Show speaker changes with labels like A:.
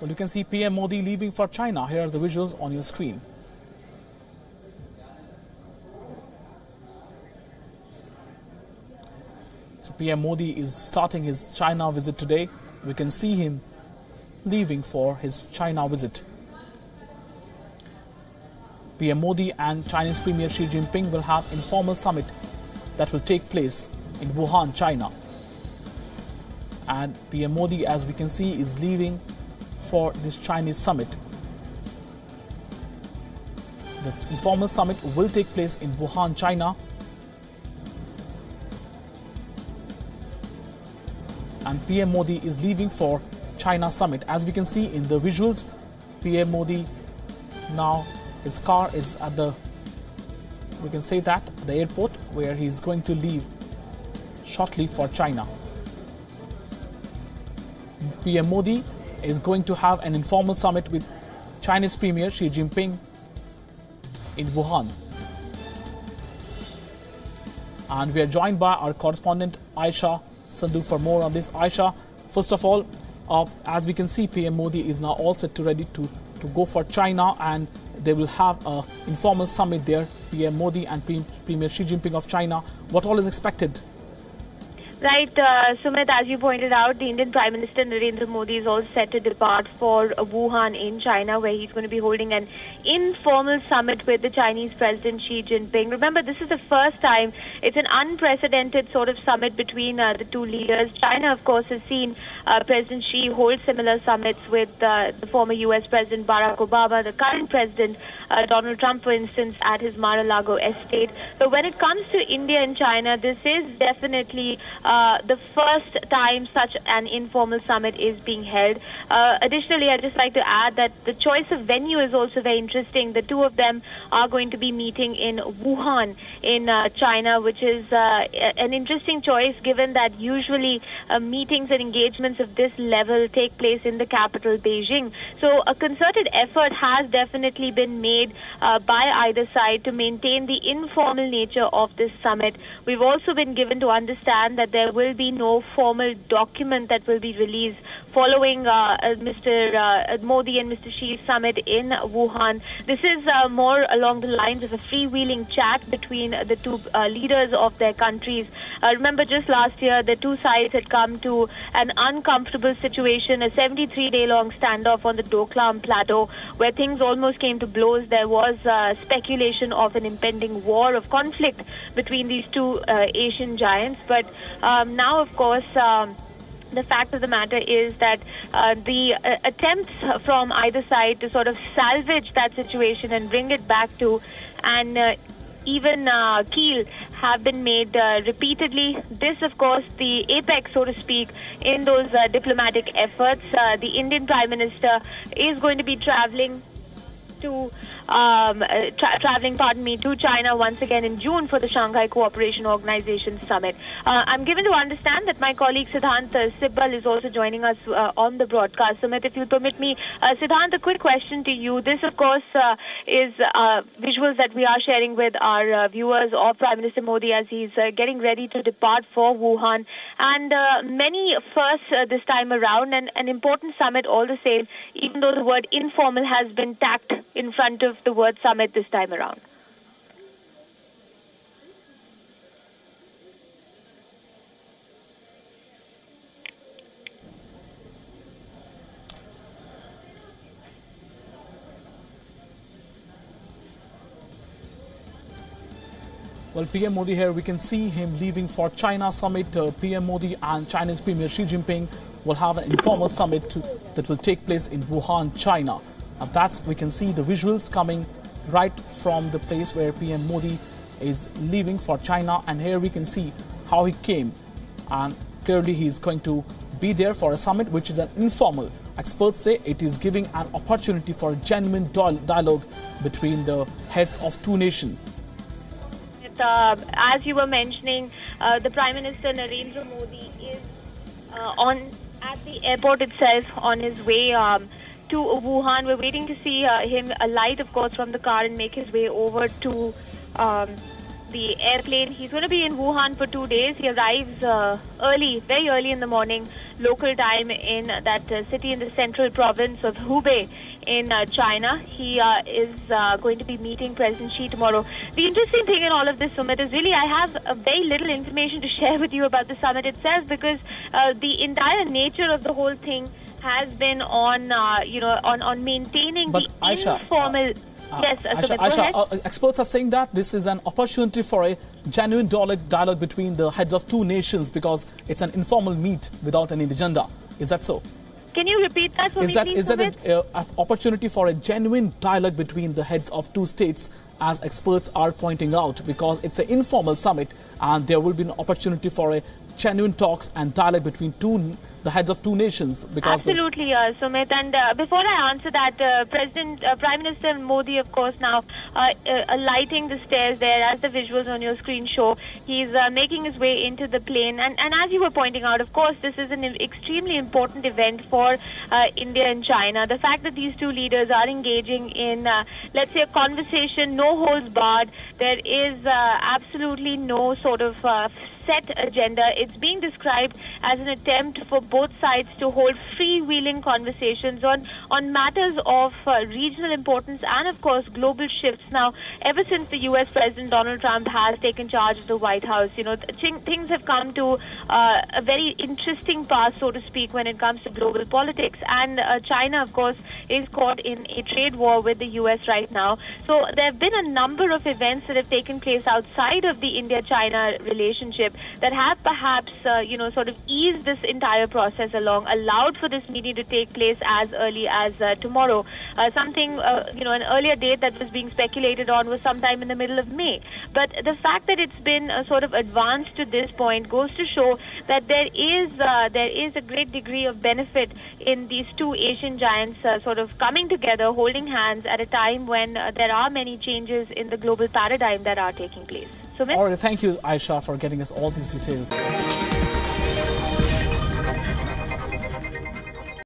A: Well, you can see PM Modi leaving for China. Here are the visuals on your screen. So PM Modi is starting his China visit today. We can see him leaving for his China visit. PM Modi and Chinese Premier Xi Jinping will have informal summit that will take place in Wuhan, China. And PM Modi, as we can see, is leaving for this Chinese summit. This informal summit will take place in Wuhan, China. And PM Modi is leaving for China summit. As we can see in the visuals, PM Modi now, his car is at the, we can say that, the airport where he is going to leave shortly for China. PM Modi is going to have an informal summit with Chinese Premier Xi Jinping in Wuhan. And we are joined by our correspondent Aisha Sandhu for more on this. Aisha, first of all, as we can see, PM Modi is now all set to ready to go for China, and they will have an informal summit there, PM Modi and Premier Xi Jinping of China. What all is expected?
B: Right, Sumit, as you pointed out, the Indian Prime Minister Narendra Modi is all set to depart for Wuhan in China, where he's going to be holding an informal summit with the Chinese President Xi Jinping. Remember, this is the first time. It's an unprecedented sort of summit between the two leaders. China, of course, has seen President Xi hold similar summits with the former U.S. President Barack Obama, the current President Donald Trump, for instance, at his Mar-a-Lago estate. But when it comes to India and China, this is definitely the first time such an informal summit is being held. Additionally, I'd just like to add that the choice of venue is also very interesting. The two of them are going to be meeting in Wuhan in China, which is an interesting choice given that usually meetings and engagements of this level take place in the capital, Beijing. So a concerted effort has definitely been made by either side to maintain the informal nature of this summit. We've also been given to understand that there will be no formal document that will be released following Mr. Modi and Mr. Xi's summit in Wuhan. This is more along the lines of a freewheeling chat between the two leaders of their countries. Remember, just last year, the two sides had come to an uncomfortable situation, a 73-day-long standoff on the Doklam Plateau, where things almost came to blows. There was speculation of an impending war of conflict between these two Asian giants. But now, of course, the fact of the matter is that the attempts from either side to sort of salvage that situation and bring it back to an even keel have been made repeatedly. This, of course, the apex, so to speak, in those diplomatic efforts. The Indian Prime Minister is going to be traveling to China once again in June for the Shanghai Cooperation Organization Summit. I'm given to understand that my colleague Siddhant Sibbal is also joining us on the broadcast. Sumit, if you'll permit me, Siddhant, a quick question to you. This, of course, is visuals that we are sharing with our viewers of Prime Minister Modi as he's getting ready to depart for Wuhan. And many firsts this time around, and an important summit all the same, even though the word informal has been tacked in front of the word summit this time around.
A: Well, PM Modi here, we can see him leaving for China summit. PM Modi and Chinese Premier Xi Jinping will have an informal summit that will take place in Wuhan, China. And that's, we can see the visuals coming right from the place where PM Modi is leaving for China. And here we can see how he came. And clearly he is going to be there for a summit which is an informal. Experts say it is giving an opportunity for a genuine dialogue between the heads of two nations.
B: As you were mentioning, the Prime Minister Narendra Modi is at the airport itself on his way to Wuhan. We're waiting to see him alight, of course, from the car and make his way over to the airplane. He's going to be in Wuhan for 2 days. He arrives early, very early in the morning, local time, in that city in the central province of Hubei in China. He is going to be meeting President Xi tomorrow. The interesting thing in all of this, Sumit, is really I have very little information to share with you about the summit itself, because the entire nature of the whole thing has been on, on maintaining
A: but
B: the
A: Aisha,
B: informal. Yes,
A: Aisha, experts are saying that this is an opportunity for a genuine dialogue between the heads of two nations, because it's an informal meet without any agenda. Is that so?
B: Can you repeat that for me, please?
A: Is that an opportunity for a genuine dialogue between the heads of two states, as experts are pointing out, because it's an informal summit and there will be an opportunity for a genuine talks and dialogue between the heads of two nations? Because
B: absolutely, Sumit. And before I answer that, Prime Minister Modi, of course, now alighting the stairs there, as the visuals on your screen show, he's making his way into the plane. And as you were pointing out, of course, this is an extremely important event for India and China. The fact that these two leaders are engaging in, let's say, a conversation, no holds barred. There is absolutely no sort of set agenda. It's being described as an attempt for both sides to hold freewheeling conversations on matters of regional importance and, of course, global shifts. Now, ever since the U.S. President Donald Trump has taken charge of the White House, things have come to a very interesting pass, so to speak, when it comes to global politics. And China, of course, is caught in a trade war with the U.S. right now. So there have been a number of events that have taken place outside of the India-China relationship that have perhaps, sort of eased this entire process along, allowed for this meeting to take place as early as tomorrow. An earlier date that was being speculated on was sometime in the middle of May. But the fact that it's been sort of advanced to this point goes to show that there is a great degree of benefit in these two Asian giants sort of coming together, holding hands at a time when there are many changes in the global paradigm that are taking place. Sumit?
A: All right, thank you, Aisha, for getting us all these details.